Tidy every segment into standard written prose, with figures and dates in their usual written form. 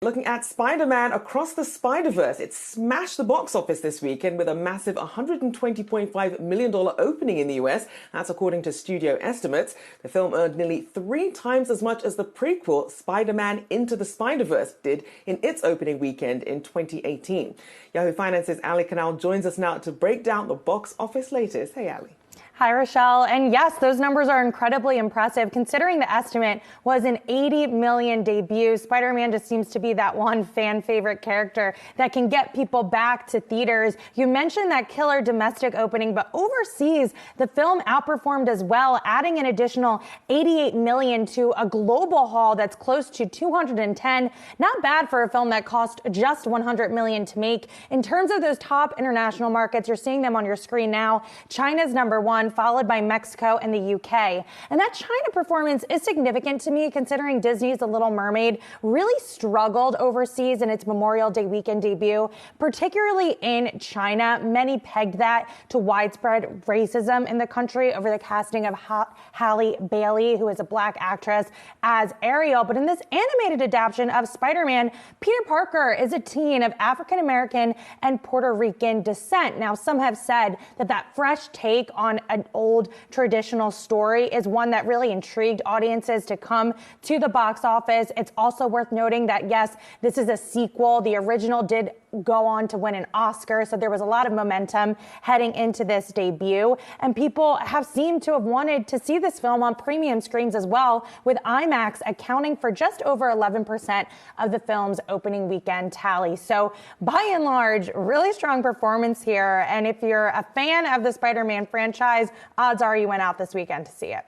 Looking at Spider-Man Across the Spider-Verse, it smashed the box office this weekend with a massive $120.5 million opening in the US. That's according to studio estimates. The film earned nearly 3 times as much as the prequel Spider-Man Into the Spider-Verse did in its opening weekend in 2018. Yahoo Finance's Canal joins us now to break down the box office latest. Hey, Ali. Hi, Rochelle. And yes, those numbers are incredibly impressive considering the estimate was an 80 million debut. Spider-Man just seems to be that one fan favorite character that can get people back to theaters. You mentioned that killer domestic opening, but overseas, the film outperformed as well, adding an additional 88 million to a global haul that's close to 210. Not bad for a film that cost just 100 million to make. In terms of those top international markets, you're seeing them on your screen now. China's #1, followed by Mexico and the UK. And that China performance is significant to me considering Disney's The Little Mermaid really struggled overseas in its Memorial Day weekend debut, particularly in China. Many pegged that to widespread racism in the country over the casting of Halle Bailey, who is a black actress, as Ariel. But in this animated adaptation of Spider-Man, Peter Parker is a teen of African American and Puerto Rican descent. Now, some have said that that fresh take on an old traditional story is one that really intrigued audiences to come to the box office. It's also worth noting that, yes, this is a sequel. The original did go on to win an Oscar, so there was a lot of momentum heading into this debut. And people have seemed to have wanted to see this film on premium screens as well, with IMAX accounting for just over 11% of the film's opening weekend tally. So by and large, really strong performance here. And if you're a fan of the Spider-Man franchise, odds are you went out this weekend to see it.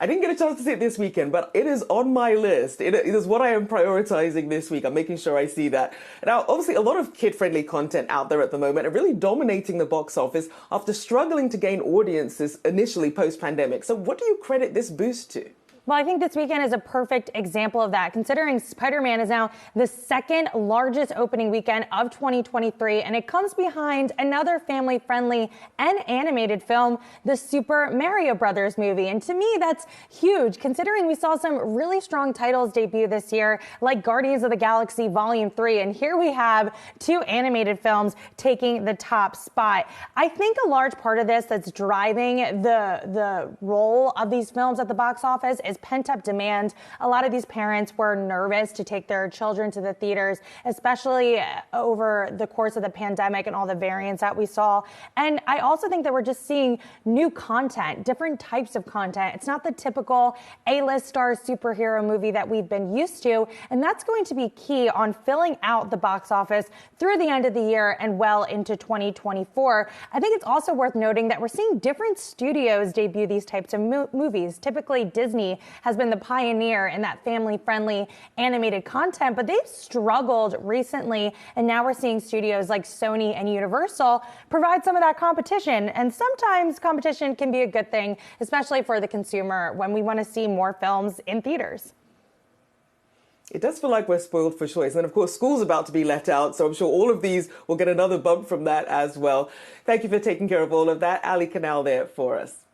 I didn't get a chance to see it this weekend, but it is on my list. It is what I am prioritizing this week. I'm making sure I see that. Now, obviously, a lot of kid-friendly content out there at the moment and really dominating the box office after struggling to gain audiences initially post-pandemic. So what do you credit this boost to? Well, I think this weekend is a perfect example of that, considering Spider-Man is now the second largest opening weekend of 2023, and it comes behind another family-friendly and animated film, the Super Mario Brothers movie. And to me, that's huge, considering we saw some really strong titles debut this year, like Guardians of the Galaxy Volume 3, and here we have 2 animated films taking the top spot. I think a large part of this that's driving the role of these films at the box office is pent-up demand. A lot of these parents were nervous to take their children to the theaters, especially over the course of the pandemic and all the variants that we saw. And I also think that we're just seeing new content, different types of content. It's not the typical A-list star superhero movie that we've been used to, and that's going to be key on filling out the box office through the end of the year and well into 2024. I think it's also worth noting that we're seeing different studios debut these types of movies. Typically, Disney has been the pioneer in that family-friendly animated content, but they've struggled recently, and now we're seeing studios like Sony and Universal provide some of that competition. And sometimes competition can be a good thing, especially for the consumer when we want to see more films in theaters. It does feel like we're spoiled for choice. And of course, school's about to be let out, so I'm sure all of these will get another bump from that as well. Thank you for taking care of all of that. Ali Canal there for us.